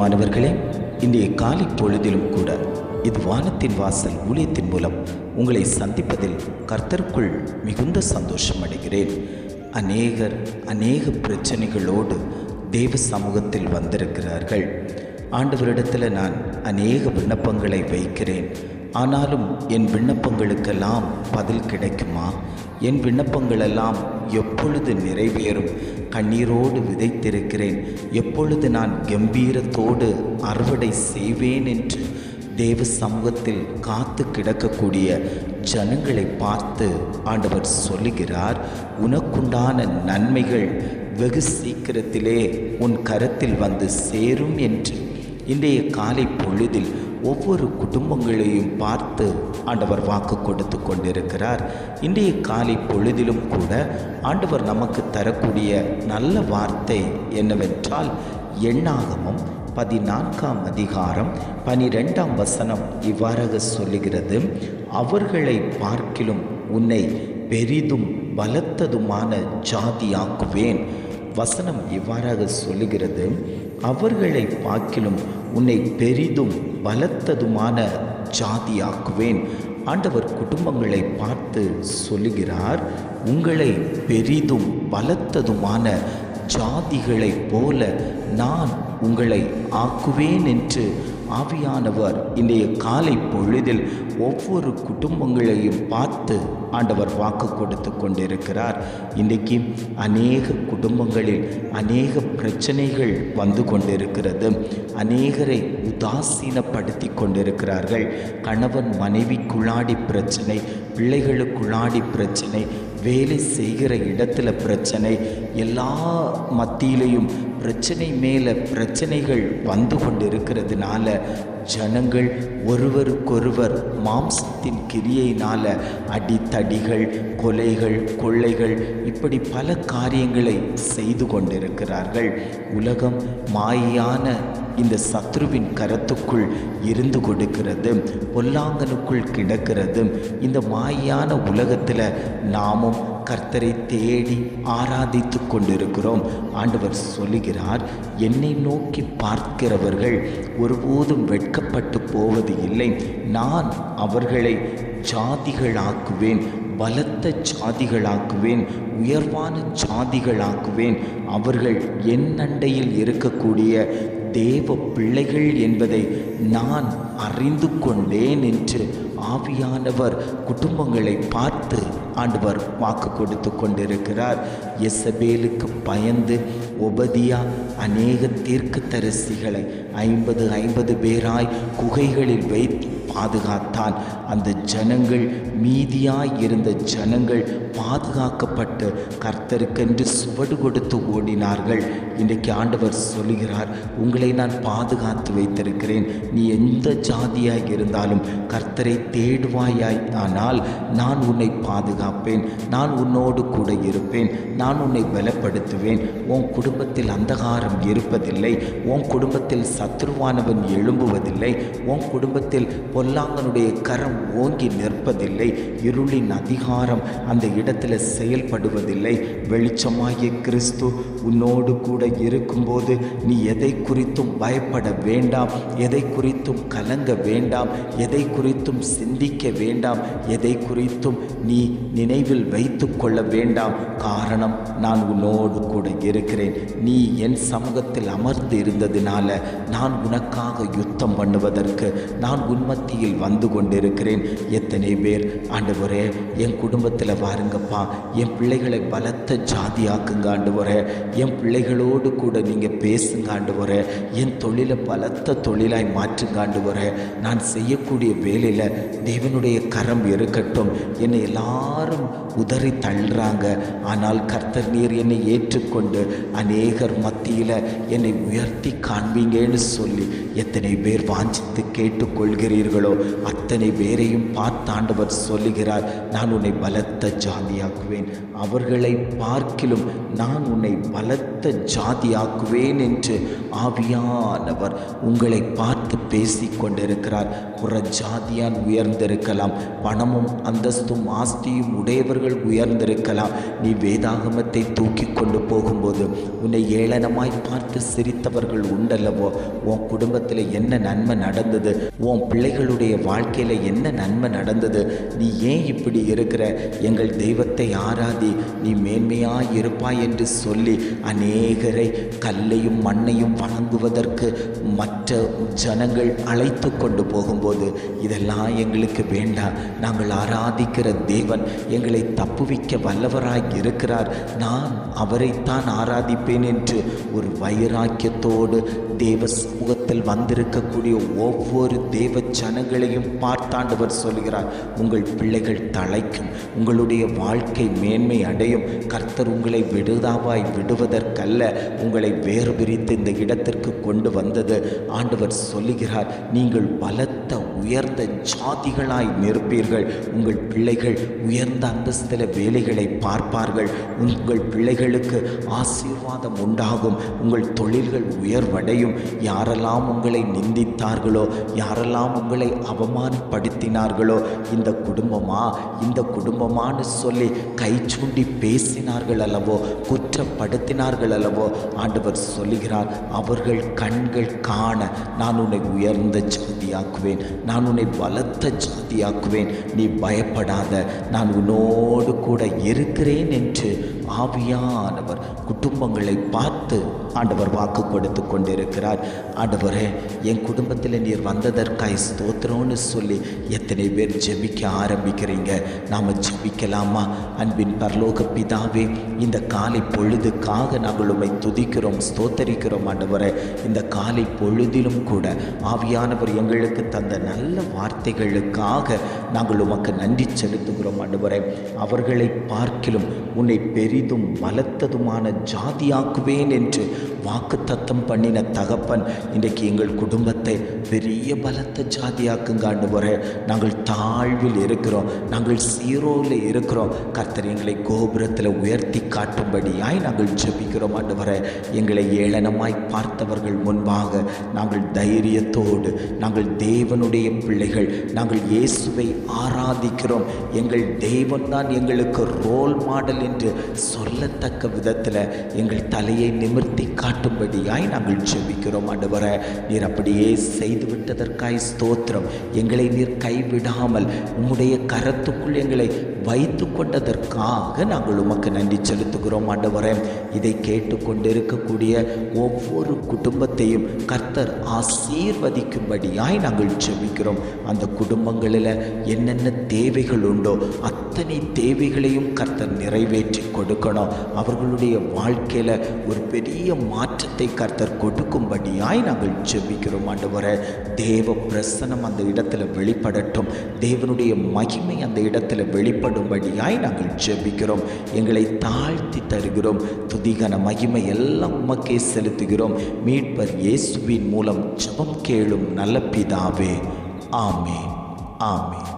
பிரியமானவர்களே, இன்றைய காலை பொழுதிலும் கூட இது வானத்தின் வாசல் ஊழியத்தின் மூலம் உங்களை சந்திப்பதில் கர்த்தருக்குள் மிகுந்த சந்தோஷம் அடைகிறேன். அநேக பிரச்சனைகளோடு தேவ சமூகத்தில் வந்திருக்கிறார்கள். ஆண்டவரிடத்தில் நான் அநேக விண்ணப்பங்களை வைக்கிறேன். ஆனாலும் என் விண்ணப்பங்களுக்கெல்லாம் பதில் கிடைக்குமா? என் விண்ணப்பங்களெல்லாம் எப்பொழுது நிறைவேறும்? கண்ணீரோடு விதைத்திருக்கிறேன், எப்பொழுது நான் கம்பீரத்தோடு அறுவடை செய்வேன் என்று தேவ சமூகத்தில் காத்து கிடக்கக்கூடிய ஜனங்களை பார்த்து ஆண்டவர் சொல்லுகிறார், உனக்குண்டான நன்மைகள் வெகு சீக்கிரத்திலே உன் கரத்தில் வந்து சேரும் என்று. இன்றைய காலை பொழுதில் ஒவ்வொரு குடும்பங்களையும் பார்த்து ஆண்டவர் வாக்கு கொடுத்து கொண்டிருக்கிறார். இன்றைய காலை பொழுதிலும் கூட ஆண்டவர் நமக்கு தரக்கூடிய நல்ல வார்த்தை என்னவென்றால், எண்ணாகமம் 14ஆம் அதிகாரம் 12ஆம் வசனம் இவ்வாறாக சொல்லுகிறது, அவர்களை பார்க்கிலும் உன்னை பெரிதும் பலத்ததுமான ஜாதியாக்குவேன். வசனம் இவ்வாறாக சொல்லுகிறது, அவர்களை பார்க்கிலும் உன்னை பெரிதும் பலத்ததுமான ஜாதியாக்குவேன். ஆண்டவர் குடும்பங்களை பார்த்து சொல்லுகிறார், உங்களை பெரிதும் பலத்ததுமான ஜாதிகளைப் போல நான் உங்களை ஆக்குவேன் என்று ஆவியானவர் இன்றைய காலை பொழுதில் ஒவ்வொரு குடும்பங்களையும் பார்த்து ஆண்டவர் வாக்கு கொடுத்து கொண்டிருக்கிறார். இன்றைக்கு அநேக குடும்பங்களில் அநேக பிரச்சனைகள் வந்து கொண்டிருக்கிறது. அநேகரை உதாசீனப்படுத்தி கொண்டிருக்கிறார்கள். கணவன் மனைவிக்குள்ளாடி பிரச்சனை, பிள்ளைகளுக்குள்ளாடி பிரச்சனை, வேலை செய்கிற இடத்துல பிரச்சனை, எல்லா மத்தியிலையும் பிரச்சனை மேலே பிரச்சனைகள் வந்து கொண்டிருக்கிறதுனால ஜனங்கள் ஒருவருக்கொருவர் மாம்சத்தின் கிரியையினால் அடித்தடிகள், கொலைகள், கொள்ளைகள், இப்படி பல காரியங்களை செய்து கொண்டிருக்கிறார்கள். உலகம் மாயான இந்த சத்ருவின் கரத்துக்குள் இருந்து கொடுக்கிறது, பொல்லாங்கனுக்குள் கிடக்கிறது. இந்த மாயான உலகத்தில் நாமும் கர்த்தரை தேடி ஆராதித்து கொண்டிருக்கிறோம். ஆண்டவர் சொல்லுகிறார், என்னை நோக்கி பார்க்கிறவர்கள் ஒருபோதும் வெட்கப்பட்டு போவது இல்லை. நான் அவர்களை ஜாதிகளாக்குவேன், பலத்த ஜாதிகளாக்குவேன், உயர்வான ஜாதிகளாக்குவேன். அவர்கள் என் அண்டையில் இருக்கக்கூடிய தேவ பிள்ளைகள் என்பதை நான் அறிந்து கொண்டேன் என்று ஆவியானவர் குடும்பங்களை பார்த்து ஆண்டவர் வாக்கு கொடுத்து கொண்டிருக்கிறார். எசபேலுக்கு பயந்து ஒபதியா அநேக தீர்க்கதரிசிகளை 50 பேராய் குகைகளில் வைத்து பாதுகாத்தான். அந்த ஜனங்கள், மீதியாய் இருந்த ஜனங்கள் பாதுகாக்கப்பட்டு கர்த்தருக்கென்று சுவடு கொடுத்து ஓடினார்கள். இன்றைக்கு ஆண்டவர் சொல்லுகிறார், உங்களை நான் பாதுகாத்து வைத்திருக்கிறேன். நீ எந்த ஜாதியாய் இருந்தாலும் கர்த்தரை தேடுவாயாய், ஆனால் நான் உன்னை பாதுகாப்பேன், நான் உன்னோடு கூட இருப்பேன், நான் உன்னை பலப்படுத்துவேன். உன் குடும்பத்தில் அந்தகாரம் இருப்பதில்லை, உன் குடும்பத்தில் சத்ருவானவன் எழும்புவதில்லை, உன் குடும்பத்தில் பொல்லாங்கனுடைய கரம் ஓங்கி நிற்பதில்லை, இருளின் அதிகாரம் அந்த இடத்துல செயல்படுவதில்லை. வெளிச்சமாகிய கிறிஸ்து உன்னோடு கூட இருக்கும்போது நீ எதை குறித்தும் பயப்பட வேண்டாம், எதை குறித்தும் கலங்க வேண்டாம், எதை குறித்தும் சிந்திக்க வேண்டாம், எதை குறித்தும் நீ நினைவில் வைத்து கொள்ள வேண்டாம். காரணம், நான் உன்னோடு கூட இருக்கிறேன். நீ என் சமூகத்தில் அமர்ந்து இருந்ததினால நான் உனக்காக யுத்தம் பண்ணுவதற்கு நான் உன்மத்தியில் வந்து கொண்டிருக்கிறேன். எத்தனை பேர், ஆண்டவரே என் குடும்பத்தில் வாருங்கப்பா, என் பிள்ளைகளை பலத்த ஜாதியாக்குங்க ஆண்டவரே, என் பிள்ளைகளோடு கூட நீங்கள் பேசுங்க ஆண்டவரே, என் தொழிலை பலத்த தொழிலாய் மாற்றுங்க ஆண்டவரே, நான் செய்யக்கூடிய வேலையில் தேவனுடைய கரம் இருக்கட்டும். என்னை எல்லாரும் உதறி தள்ளுறாங்க, ஆனால் கர்த்தர் நீர் என்னை ஏற்றுக்கொண்டு அநேகர் மத்தியில் என்னை உயர்த்தி காண்பீங்கன்னு சொல்லி எத்தனை பேர் வாஞ்சித்து கேட்டுக்கொள்கிறீர்களோ அத்தனை பேரையும் பார்த்தாண்டவர் சொல்லுகிறார், நான் உன்னை பலத்த ஜாதியாக்குவேன், அவர்களை பார்க்கிலும் நான் உன்னை பலத்த ஜாதியாக்குவேன் என்று ஆவியானவர் உங்களை பார்த்து பேசி கொண்டிருக்கிறார். புற ஜாதியான் உயர்ந்திருக்கலாம், பணமும் அந்தஸ்தும் ஆஸ்தியும் உடையவர்கள் உயர்ந்திருக்கலாம். நீ வேதாகமத்தை தூக்கி கொண்டு போகும்போது, உன்னை ஏளனமாய் ஏளனமாய் பார்த்து சிரித்தவர்கள் உண்டல்லவோ. உன் குடும்பத்தில் என்ன நன்மை நடந்தது, உன் பிள்ளைகளுடைய வாழ்க்கையில் என்ன நன்மை நடந்தது, நீ ஏன் இப்படி இருக்கிற, எங்கள் தெய்வத்தை ஆராதி, நீ மேன்மையாய் இருப்பாய் என்று சொல்லி அநேகரை கல்லையும் மண்ணையும் வணங்குவதற்கு மற்ற ஜனங்கள் அழைத்து கொண்டு போகும்போது, இதெல்லாம் எங்களுக்கு வேண்டாம், நாங்கள் ஆராதிக்கிற தேவன் எங்களை தப்புவிக்க வல்லவராய் இருக்கிறார், நான் அவரைத்தான் ஆராதிப்பேன் என்று ஒரு வைராக்கியத்தோடு தேவ சமூகத்தில் வந்திருக்கக்கூடிய ஒவ்வொரு தேவ ஜனங்களையும் பார்த்தாண்டவர் சொல்கிறார், உங்கள் பிள்ளைகள் தழைக்கும், உங்களுடைய வாழ்க்கை மேன்மை அடையும். கர்த்தர் உங்களை விடுதாவாய் விடுவதற்கல்ல, உங்களை வேறு பிரித்து இந்த இடத்திற்கு கொண்டு வந்தது. ஆண்டவர் சொல்லுகிறார், நீங்கள் பலத்த உயர்ந்த ஜாதிகளாய் நிற்பீர்கள். உங்கள் பிள்ளைகள் உயர்ந்த அந்தஸ்தில் வேலைகளை பார்ப்பார்கள். உங்கள் பிள்ளைகளுக்கு ஆசீர்வாதம் உண்டாகும். உங்கள் தொழில்கள் உயர்வடையும். யாரெல்லாம் உங்களை நிந்தித்தார்களோ, யாரெல்லாம் உங்களை அவமானப்படுத்தினார்களோ, இந்த குடும்பமானு சொல்லி கை சூண்டி பேசினார்கள் அல்லவோ, குற்றப்படுத்தினார்கள் அல்லவோ, ஆண்டவர் சொல்லுகிறார், அவர்கள் கண்கள் காண நான் உன்னை உயர்ந்த ஜாதியாக்குவேன், நான் உன்னை பலத்த ஜாதியாக்குவேன், நீ பயப்படாத, நான் உன்னோடு கூட இருக்கிறேன் என்று ஆவியானவர் குடும்பங்களை பார்த்து ஆண்டவர் வாக்கு கொடுத்து கொண்டிருக்கிறார். ஆண்டவரே, என் குடும்பத்தில் நீர் வந்ததற்காய் ஸ்தோத்திரம்னு சொல்லி எத்தனை பேர் ஜெபிக்க ஆரம்பிக்கிறீங்க? நாம் ஜெபிக்கலாமா? அன்பின் பரலோக பிதாவே, இந்த காலை பொழுதுக்காக நாங்கள் உம்மை துதிக்கிறோம், ஸ்தோத்தரிக்கிறோம். ஆண்டவரே, இந்த காலை பொழுதிலும் கூட ஆவியானவர் எங்களுக்கு தந்த நல்ல வார்த்தைகளுக்காக நாங்கள் உமக்கு நன்றி செலுத்துகிறோம். ஆண்டவரே, அவர்களை பார்க்கிலும் உன்னை பெரிதும் பலத்ததுமான ஜாதியாக்குவேன் என்று வாக்கு தத்தம் பண்ணின தகப்பன், இன்றைக்கு எங்கள் குடும்பத்தை பெரிய பலத்த ஜாதியாக்குங்க. ஆண்டவரே, நாங்கள் தாழ்வில் இருக்கிறோம், நாங்கள் சீரோவில் இருக்கிறோம். கர்த்தர் எங்களை கோபுரத்தில் உயர்த்தி காட்டும்படியாய் நாங்கள் ஜெபிக்கிறோம். ஆண்டவரே, எங்களை ஏளனமாய் பார்த்தவர்கள் முன்பாக நாங்கள் தைரியத்தோடு, நாங்கள் தேவனுடைய பிள்ளைகள், நாங்கள் இயேசுவை ஆராதிக்கிறோம், எங்கள் தேவன் தான் எங்களுக்கு ரோல் மாடல் என்று சொல்லத்தக்க விதத்தில் எங்கள் தலையை நிமிர்த்தி காட்டும்படியாய் நாங்கள் ஜெபிக்கிறோம். ஆண்டவரே, நீர் அப்படியே செய்துவிட்டதற்காய் ஸ்தோத்திரம். எங்களை நீர் கைவிடாமல் உம்முடைய கரத்துக்குள் எங்களை வைத்து கொண்டதற்காக நாங்கள் உமக்கு நன்றி செலுத்துகிறோம். ஆண்டவரே, இதை கேட்டுக்கொண்டிருக்கக்கூடிய ஒவ்வொரு குடும்பத்தையும் கர்த்தர் ஆசீர்வதிக்கும்படியாய் நாங்கள் ஜெபிக்கிறோம். அந்த குடும்பங்களில் என்னென்ன தேவைகள் உண்டோ அத்தனை தேவைகளையும் கர்த்தர் நிறைவேற்றி கொடுக்கணும். அவர்களுடைய வாழ்க்கையில் ஒரு பெரிய மாற்றத்தை கர்த்தர் கொடுக்கும்படியாய் நாங்கள் ஜெபிக்கிறோம். ஆண்டவரே, தேவ பிரசனம் அந்த இடத்துல வெளிப்படட்டும், தேவனுடைய மகிமை அந்த இடத்துல வெளிப்படும்படியாய் நாங்கள் ஜெபிக்கிறோம். எங்களை தாழ்த்தி தருகிறோம். துதிகன மகிமை எல்லாம் உமக்கே செலுத்துகிறோம். மீட்பர் இயேசுவின் மூலம் ஜெபம் கேளும் நல்ல பிதாவே. ஆமென், ஆமென்.